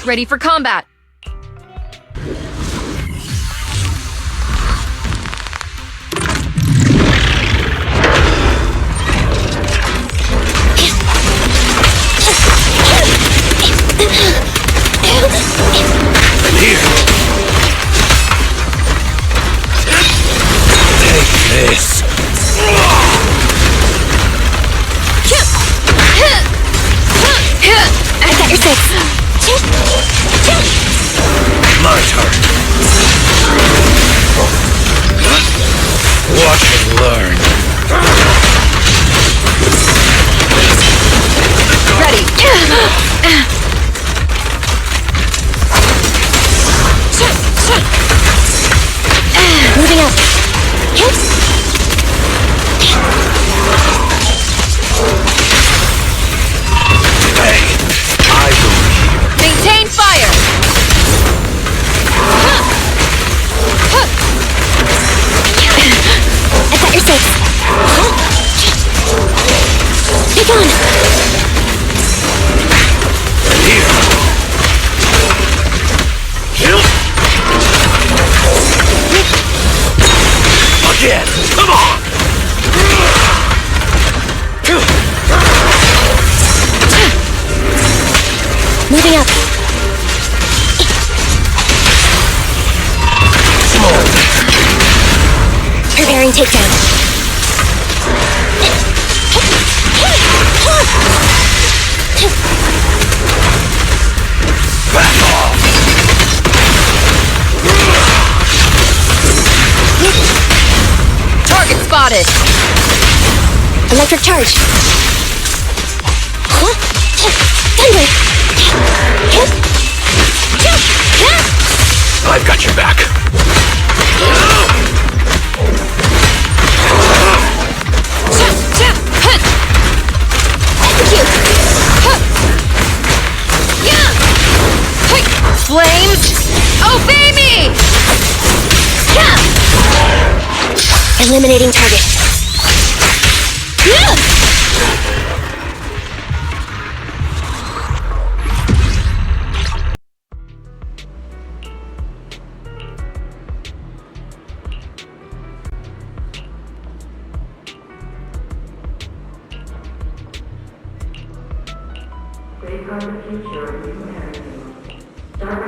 Ready for combat! Here! Take this! I got your six. My turn! Watch and learn! Ready! Moving up. Hey! I believe. Maintain fire! I got your six. Take on. Here! Again! Come on! Moving up. Preparing takedown. Back off! Target spotted! Electric charge. Thunder. I've got your back. Flames! Obey me! Eliminating target. Safeguard the future of humanity. Start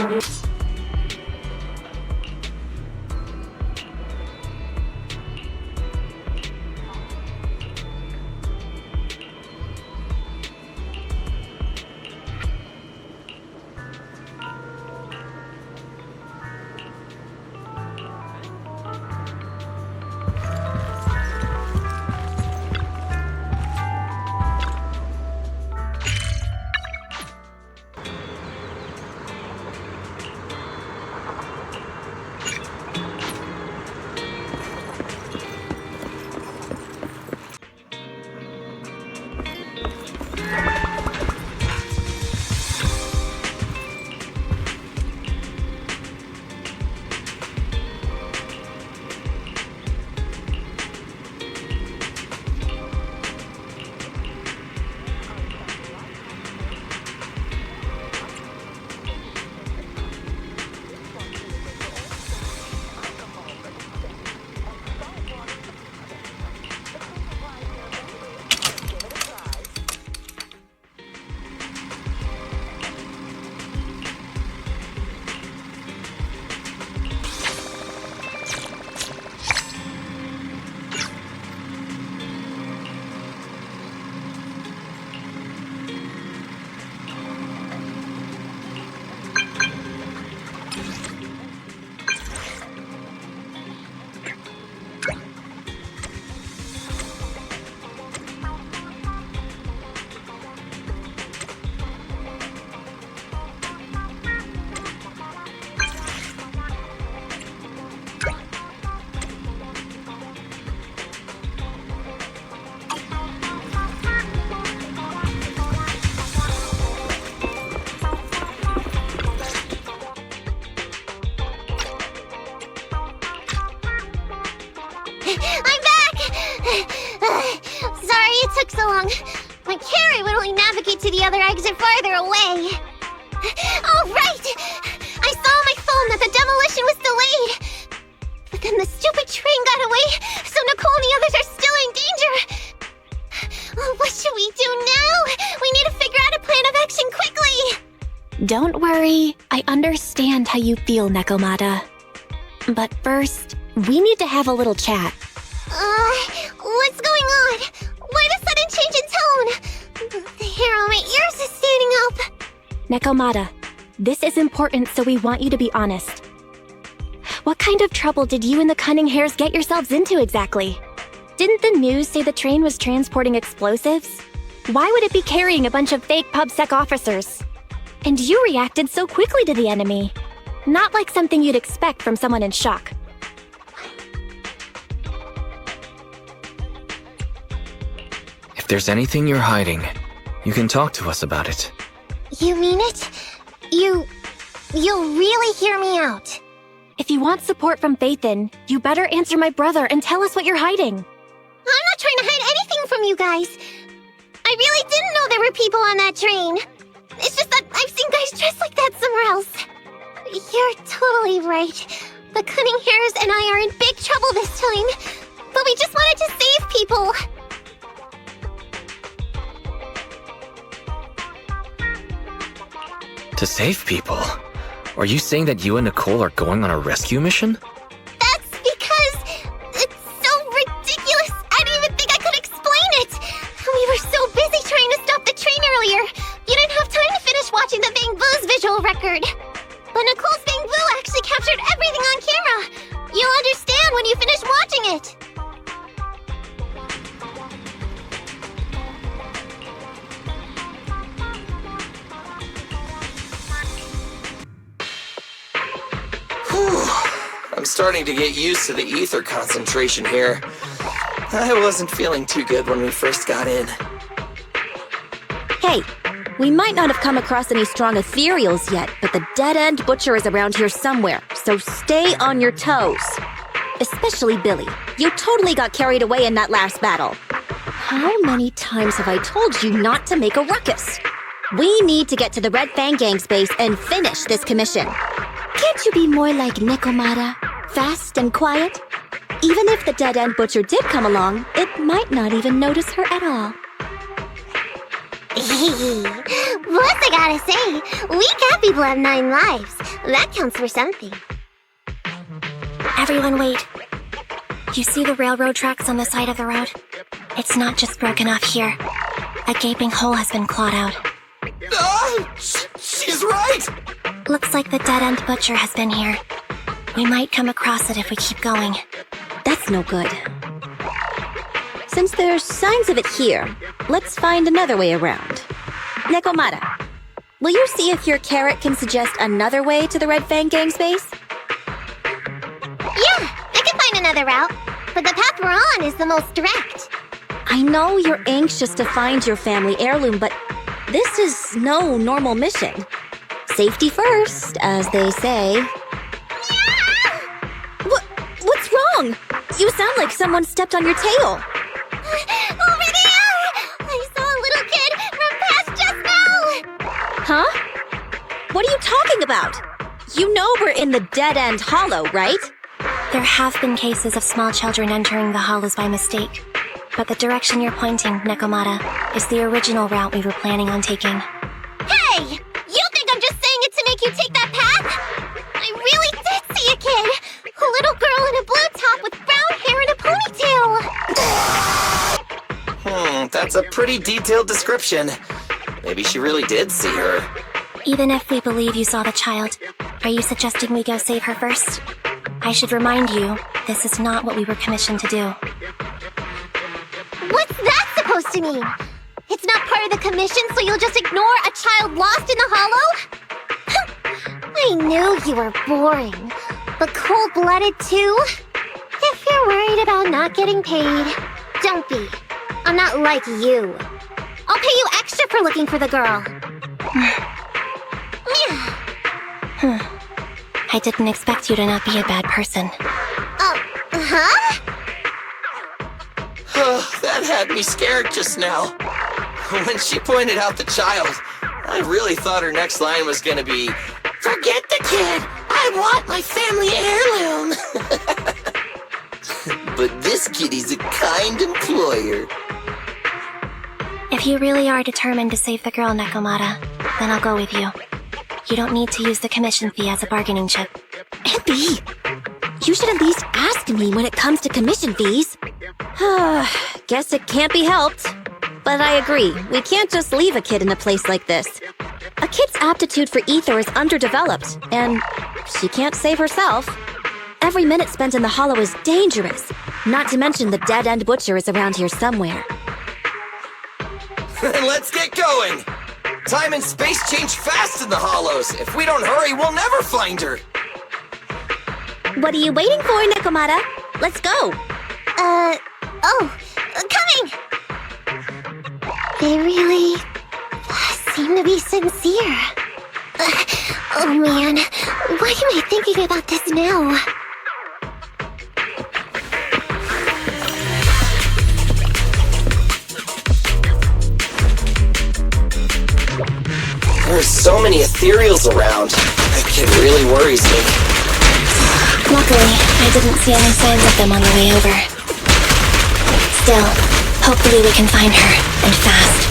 took so long. My carry would only navigate to the other exit farther away. Oh, right! I saw on my phone that the demolition was delayed. But then the stupid train got away, so Nicole and the others are still in danger. Oh, what should we do now? We need to figure out a plan of action quickly. Don't worry, I understand how you feel, Nekomata. But first, we need to have a little chat. What's going on? Why the sudden change in tone? The hair on my ears is standing up. Nekomata, this is important, so we want you to be honest. What kind of trouble did you and the Cunning Hares get yourselves into exactly? Didn't the news say the train was transporting explosives? Why would it be carrying a bunch of fake PubSec officers? And you reacted so quickly to the enemy. Not like something you'd expect from someone in shock. If there's anything you're hiding, you can talk to us about it. You mean it? You'll really hear me out. If you want support from Phaethon, you better answer my brother and tell us what you're hiding. I'm not trying to hide anything from you guys. I really didn't know there were people on that train. It's just that I've seen guys dressed like that somewhere else. You're totally right. The Cunning Hares and I are in big trouble this time. But we just wanted to save people. To save people? Are you saying that you and Nicole are going on a rescue mission? That's because it's so ridiculous. I didn't even think I could explain it. We were so busy trying to stop the train earlier. You didn't have time to finish watching the Bang Boo's visual record. But Nicole's Bang Boo actually captured everything on camera. You'll understand when you finish watching it. I'm starting to get used to the ether concentration here. I wasn't feeling too good when we first got in. Hey, we might not have come across any strong ethereals yet, but the dead-end butcher is around here somewhere, so stay on your toes. Especially Billy. You totally got carried away in that last battle. How many times have I told you not to make a ruckus? We need to get to the Red Fang Gang's base and finish this commission. Can't you be more like Nekomata? Fast and quiet? Even if the dead-end butcher did come along, it might not even notice her at all. Plus, I gotta say, we cat people have 9 lives. That counts for something. Everyone wait. You see the railroad tracks on the side of the road? It's not just broken off here. A gaping hole has been clawed out. She's right! Looks like the dead-end butcher has been here. We might come across it if we keep going. That's no good. Since there's signs of it here, let's find another way around. Nekomata, will you see if your carrot can suggest another way to the Red Fang Gang's base? Yeah, I can find another route. But the path we're on is the most direct. I know you're anxious to find your family heirloom, but this is no normal mission. Safety first, as they say. What's wrong? You sound like someone stepped on your tail. Over there! I saw a little kid run past just now! Huh? What are you talking about? You know we're in the dead-end hollow, right? There have been cases of small children entering the hollows by mistake. But the direction you're pointing, Nekomata, is the original route we were planning on taking. Hey! You think I'm just saying it to make you take that path? I really did see a kid! A little girl in a blue top with brown hair and a ponytail! That's a pretty detailed description. Maybe she really did see her. Even if we believe you saw the child, are you suggesting we go save her first? I should remind you, this is not what we were commissioned to do. What's that supposed to mean? It's not part of the commission, so you'll just ignore a child lost in the hollow? I knew you were boring. But cold-blooded too? If you're worried about not getting paid, don't be. I'm not like you. I'll pay you extra for looking for the girl. I didn't expect you to not be a bad person. Huh? That had me scared just now. When she pointed out the child, I really thought her next line was gonna be, Forget the kid! I want my family heirloom! But this kitty's a kind employer. If you really are determined to save the girl, Nekomata, then I'll go with you. You don't need to use the commission fee as a bargaining chip. Abby, you should at least ask me when it comes to commission fees. Guess it can't be helped. But I agree, we can't just leave a kid in a place like this. A kid's aptitude for ether is underdeveloped, and she can't save herself. Every minute spent in the hollow is dangerous, not to mention the dead-end butcher is around here somewhere. Let's get going! Time and space change fast in the hollows. If we don't hurry, we'll never find her. What are you waiting for, Nekomata? Let's go! Coming! They really seem to be sincere. Oh man, why am I thinking about this now? There are so many ethereals around. That kid really worries me. Luckily, I didn't see any signs of them on the way over. Still, hopefully we can find her, and fast.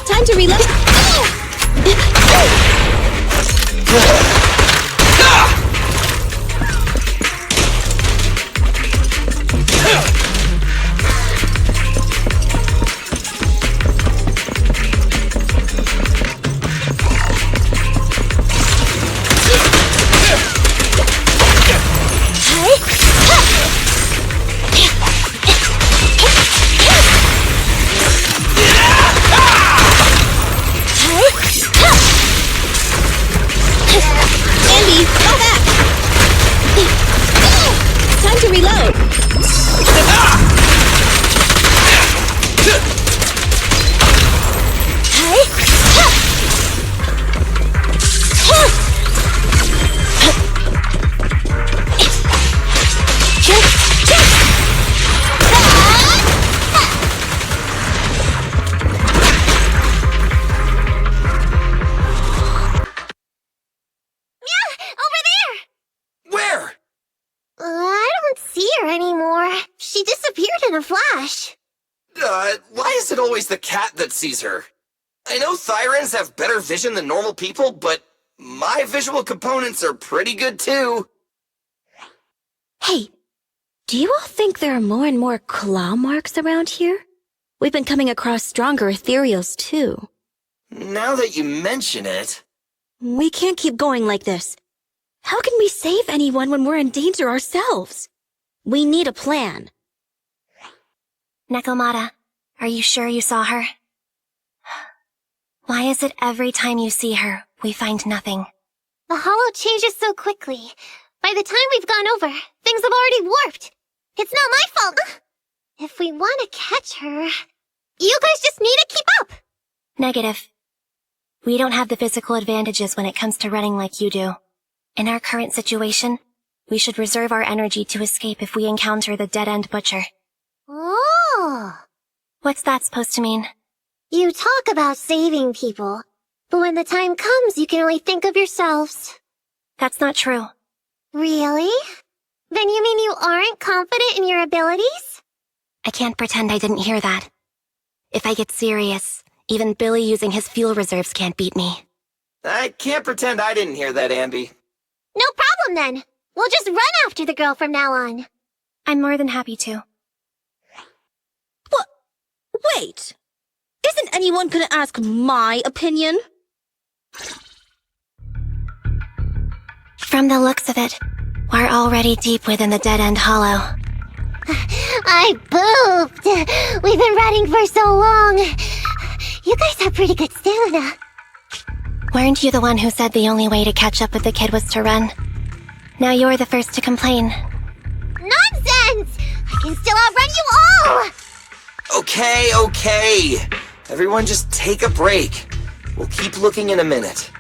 Time to reload! Andy, fall back! Time to reload! Where? I don't see her anymore. She disappeared in a flash. Why is it always the cat that sees her? I know Thyrans have better vision than normal people, but my visual components are pretty good too. Hey, do you all think there are more and more claw marks around here? We've been coming across stronger ethereals too. Now that you mention it... We can't keep going like this. How can we save anyone when we're in danger ourselves? We need a plan. Nekomata, are you sure you saw her? Why is it every time you see her, we find nothing? The hollow changes so quickly. By the time we've gone over, things have already warped. It's not my fault. If we want to catch her, you guys just need to keep up. Negative. We don't have the physical advantages when it comes to running like you do. In our current situation, we should reserve our energy to escape if we encounter the dead-end butcher. Oh. What's that supposed to mean? You talk about saving people, but when the time comes, you can only think of yourselves. That's not true. Really? Then you mean you aren't confident in your abilities? I can't pretend I didn't hear that. If I get serious, even Billy using his fuel reserves can't beat me. I can't pretend I didn't hear that, Ambi. No problem then. We'll just run after the girl from now on. I'm more than happy to. What? Wait! Isn't anyone gonna ask my opinion? From the looks of it, we're already deep within the dead-end hollow. I pooped. We've been running for so long. You guys have pretty good stamina. Weren't you the one who said the only way to catch up with the kid was to run? Now you're the first to complain. Nonsense! I can still outrun you all! Okay. Everyone just take a break. We'll keep looking in a minute.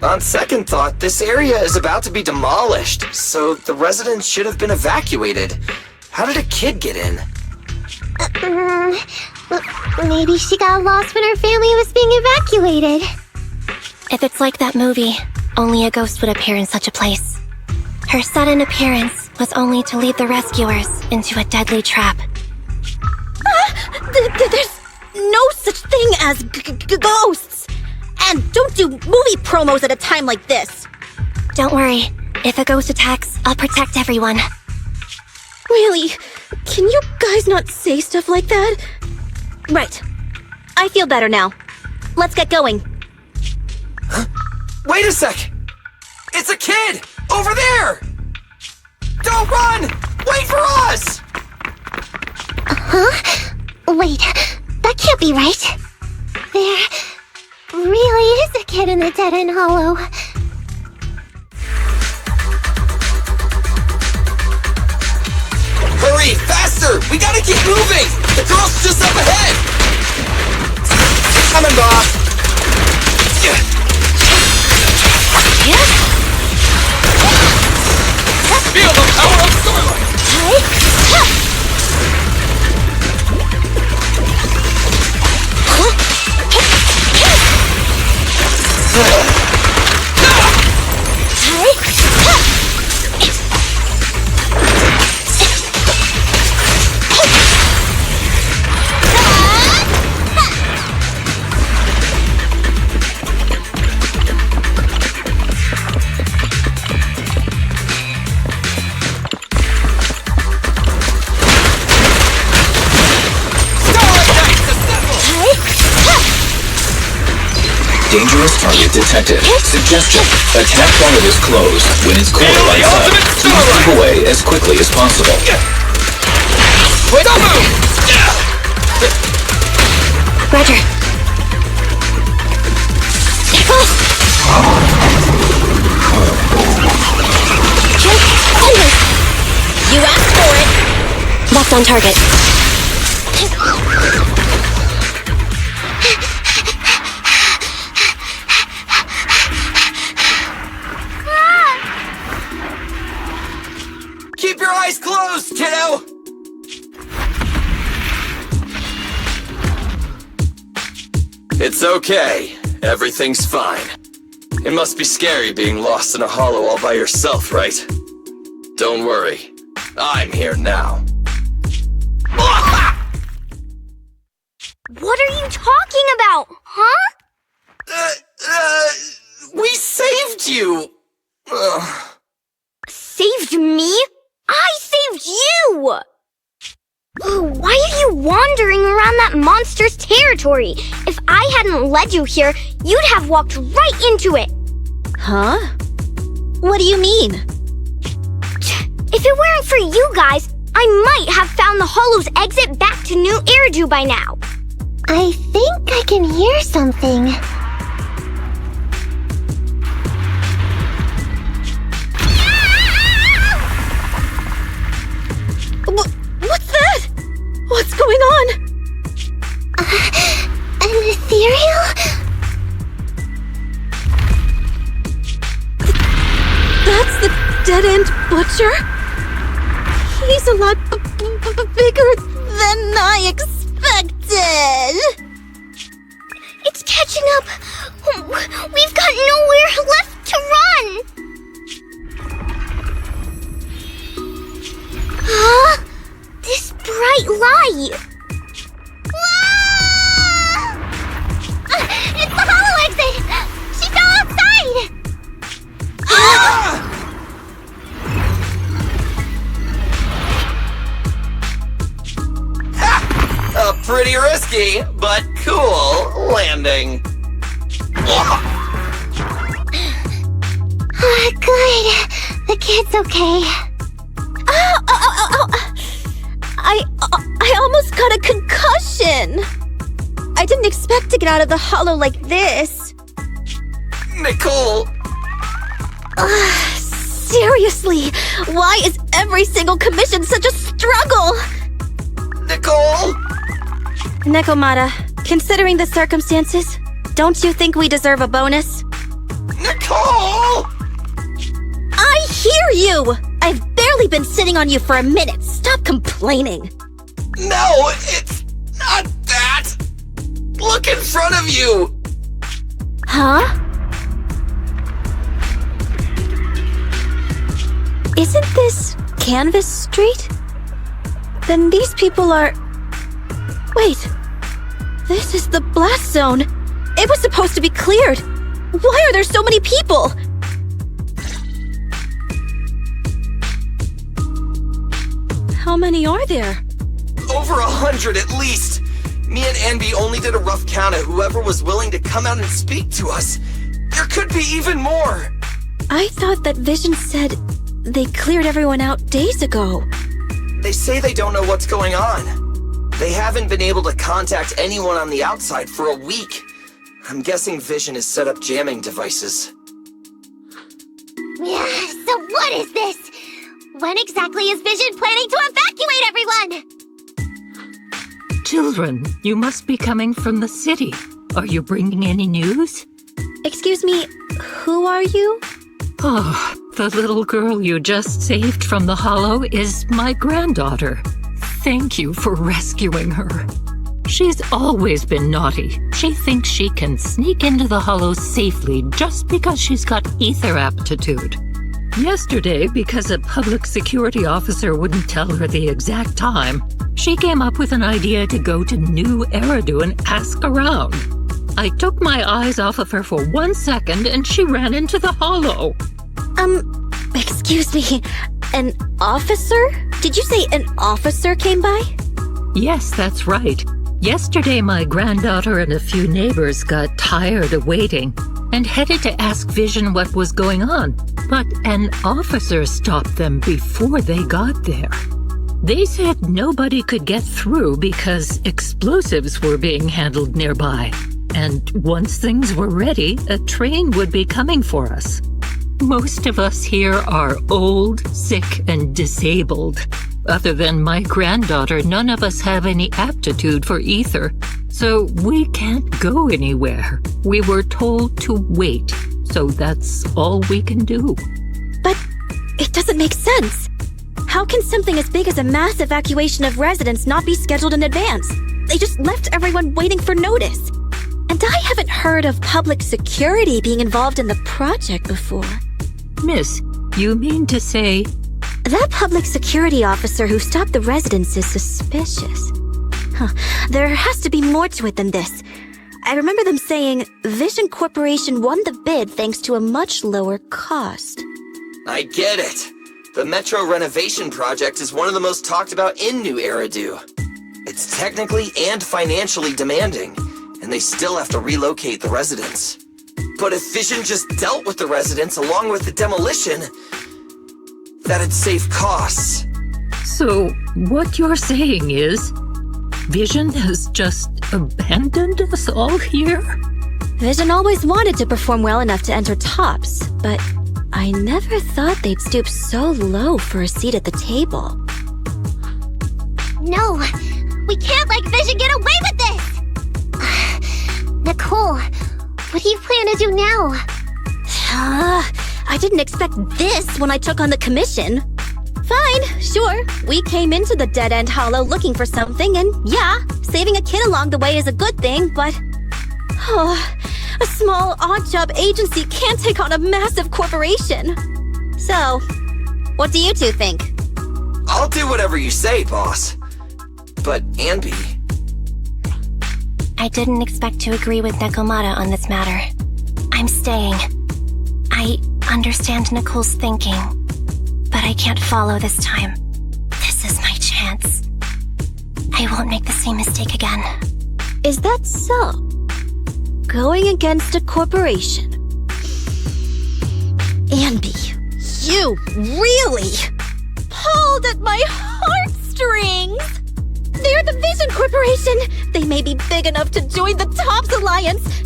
On second thought, this area is about to be demolished, so the residents should have been evacuated. How did a kid get in? Maybe she got lost when her family was being evacuated. If it's like that movie, only a ghost would appear in such a place. Her sudden appearance was only to lead the rescuers into a deadly trap. There's no such thing as ghosts! And don't do movie promos at a time like this! Don't worry. If a ghost attacks, I'll protect everyone. Really? Can you guys not say stuff like that? Right. I feel better now. Let's get going. Wait a sec! It's a kid! Over there! Don't run! Wait for us! Wait, that can't be right. There really is a kid in the Dead End Hollow. Hurry, faster! We gotta keep moving! The girl's just up ahead! Coming, boss! Feel the power of Starlight! Dangerous target detected. Suggestion: attack while it is closed. When its core lights up, please move away as quickly as possible. Wait, don't move! Roger. You asked for it! Locked on target. Keep your eyes closed, kiddo! It's okay. Everything's fine. It must be scary being lost in a hollow all by yourself, right? Don't worry. I'm here now. What are you talking about, huh? We saved you! Saved me? I saved you! Why are you wandering around that monster's territory? If I hadn't led you here, you'd have walked right into it. Huh? What do you mean? If it weren't for you guys, I might have found the Hollow's exit back to New Eridu by now. I think I can hear something. What's that? What's going on? An ethereal? That's the dead-end butcher? He's a lot bigger than I expected. It's catching up. We've got nowhere left to run. Huh? This bright light. Ah! It's the Hollow exit. She fell outside. A pretty risky, but cool landing. Good. The kid's okay. I almost got a concussion. I didn't expect to get out of the hollow like this. Nicole! Seriously, why is every single commission such a struggle? Nicole! Nekomata, considering the circumstances, don't you think we deserve a bonus? Nicole! I hear you! I've barely been sitting on you for a minute. Stop complaining. No, it's not that! Look in front of you! Huh? Isn't this Canvas Street? Then these people are... Wait. This is the blast zone. It was supposed to be cleared. Why are there so many people? How many are there? Over 100 at least! Me and Anby only did a rough count of whoever was willing to come out and speak to us. There could be even more! I thought that Vision said they cleared everyone out days ago. They say they don't know what's going on. They haven't been able to contact anyone on the outside for a week. I'm guessing Vision has set up jamming devices. Yeah, so what is this? When exactly is Vision planning to evacuate everyone? Children, you must be coming from the city. Are you bringing any news? Excuse me, who are you? Oh, the little girl you just saved from the Hollow is my granddaughter. Thank you for rescuing her. She's always been naughty. She thinks she can sneak into the Hollow safely just because she's got ether aptitude. Yesterday, because a public security officer wouldn't tell her the exact time, she came up with an idea to go to New Eridu and ask around. I took my eyes off of her for 1 second and she ran into the Hollow. Excuse me, an officer? Did you say an officer came by? Yes, that's right. Yesterday, my granddaughter and a few neighbors got tired of waiting and headed to ask Vision what was going on, but an officer stopped them before they got there. They said nobody could get through because explosives were being handled nearby, and once things were ready, a train would be coming for us. Most of us here are old, sick, and disabled. Other than my granddaughter, none of us have any aptitude for ether, so we can't go anywhere. We were told to wait, so that's all we can do. But it doesn't make sense. How can something as big as a mass evacuation of residents not be scheduled in advance? They just left everyone waiting for notice. And I haven't heard of public security being involved in the project before. Miss, you mean to say... That public security officer who stopped the residents is suspicious. There has to be more to it than this. I remember them saying Vision Corporation won the bid thanks to a much lower cost. I get it. The Metro renovation project is one of the most talked about in New Eridu. It's technically and financially demanding, and they still have to relocate the residents. But if Vision just dealt with the residents along with the demolition, that'd save costs. So, what you're saying is, Vision has just abandoned us all here? Vision always wanted to perform well enough to enter tops, but I never thought they'd stoop so low for a seat at the table. No, we can't let Vision get away with this! Nicole, what do you plan to do now? I didn't expect this when I took on the commission. Fine, sure. We came into the dead-end hollow looking for something, and yeah, saving a kid along the way is a good thing, but... a small odd-job agency can't take on a massive corporation. So, what do you two think? I'll do whatever you say, boss. But, Anby... I didn't expect to agree with Nekomata on this matter. I'm staying. I understand Nicole's thinking, but I can't follow this time. This is my chance. I won't make the same mistake again. Is that so? Going against a corporation? Anby, you really pulled at my heartstrings! They're the Vision Corporation! They may be big enough to join the TOPS Alliance!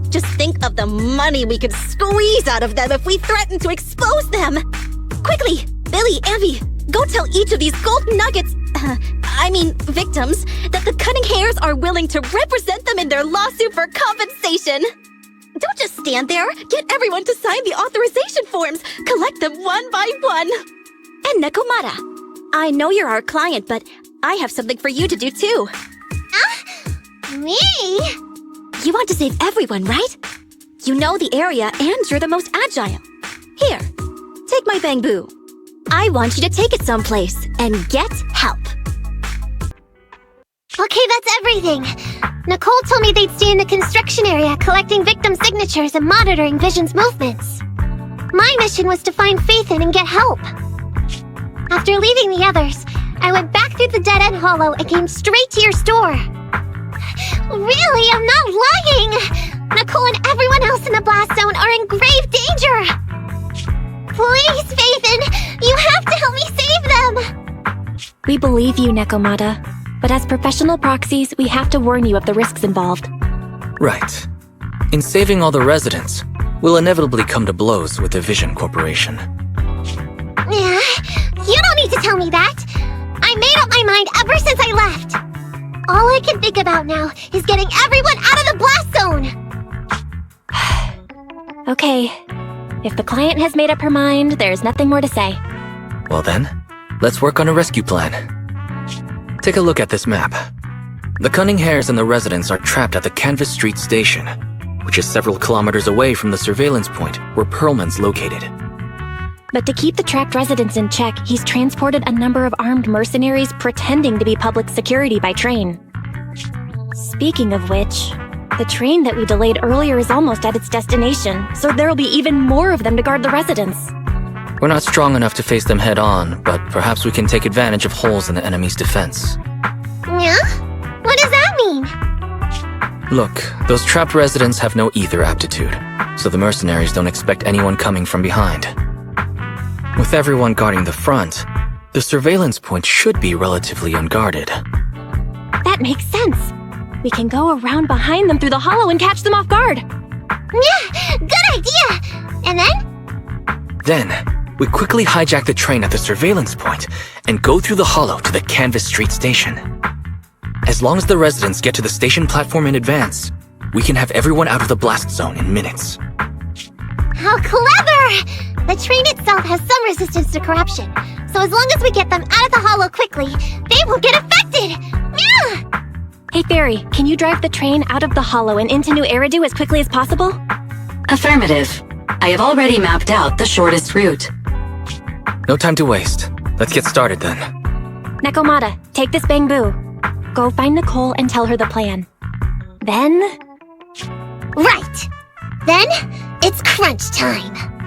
Just think of the money we could squeeze out of them if we threaten to expose them! Quickly, Billy, Anby, go tell each of these gold nuggets, victims, that the Cunning Hairs are willing to represent them in their lawsuit for compensation! Don't just stand there! Get everyone to sign the authorization forms! Collect them one by one! And Nekomata, I know you're our client, but I have something for you to do too. Me? You want to save everyone, right? You know the area and you're the most agile. Here, take my bamboo. I want you to take it someplace and get help. Okay, that's everything. Nicole told me they'd stay in the construction area collecting victim signatures and monitoring Vision's movements. My mission was to find Faithin and get help. After leaving the others, I went back through the dead-end hollow and came straight to your store. Really, I'm not lying! Nicole and everyone else in the blast zone are in grave danger! Please, Faithin, you have to help me save them! We believe you, Nekomata. But as professional proxies, we have to warn you of the risks involved. Right. In saving all the residents, we'll inevitably come to blows with the Vision Corporation. Yeah, you don't need to tell me that! I made up my mind ever since I left! All I can think about now is getting everyone out of the blast zone! Okay. If the client has made up her mind, there's nothing more to say. Well then, let's work on a rescue plan. Take a look at this map. The Cunning Hares and the residents are trapped at the Canvas Street station, which is several kilometers away from the surveillance point where Perlman's located. But to keep the trapped residents in check, he's transported a number of armed mercenaries pretending to be public security by train. Speaking of which, the train that we delayed earlier is almost at its destination, so there'll be even more of them to guard the residents. We're not strong enough to face them head-on, but perhaps we can take advantage of holes in the enemy's defense. Yeah? What does that mean? Look, those trapped residents have no ether aptitude, so the mercenaries don't expect anyone coming from behind. With everyone guarding the front, the surveillance point should be relatively unguarded. That makes sense. We can go around behind them through the hollow and catch them off guard. Yeah, good idea! And then? Then, we quickly hijack the train at the surveillance point and go through the hollow to the Canvas Street station. As long as the residents get to the station platform in advance, we can have everyone out of the blast zone in minutes. How clever! The train itself has some resistance to corruption, so as long as we get them out of the hollow quickly, they won't get affected! Yeah! Hey Fairy, can you drive the train out of the hollow and into New Eridu as quickly as possible? Affirmative. I have already mapped out the shortest route. No time to waste. Let's get started then. Nekomata, take this bamboo. Go find Nicole and tell her the plan. Then... Right! Then, it's crunch time!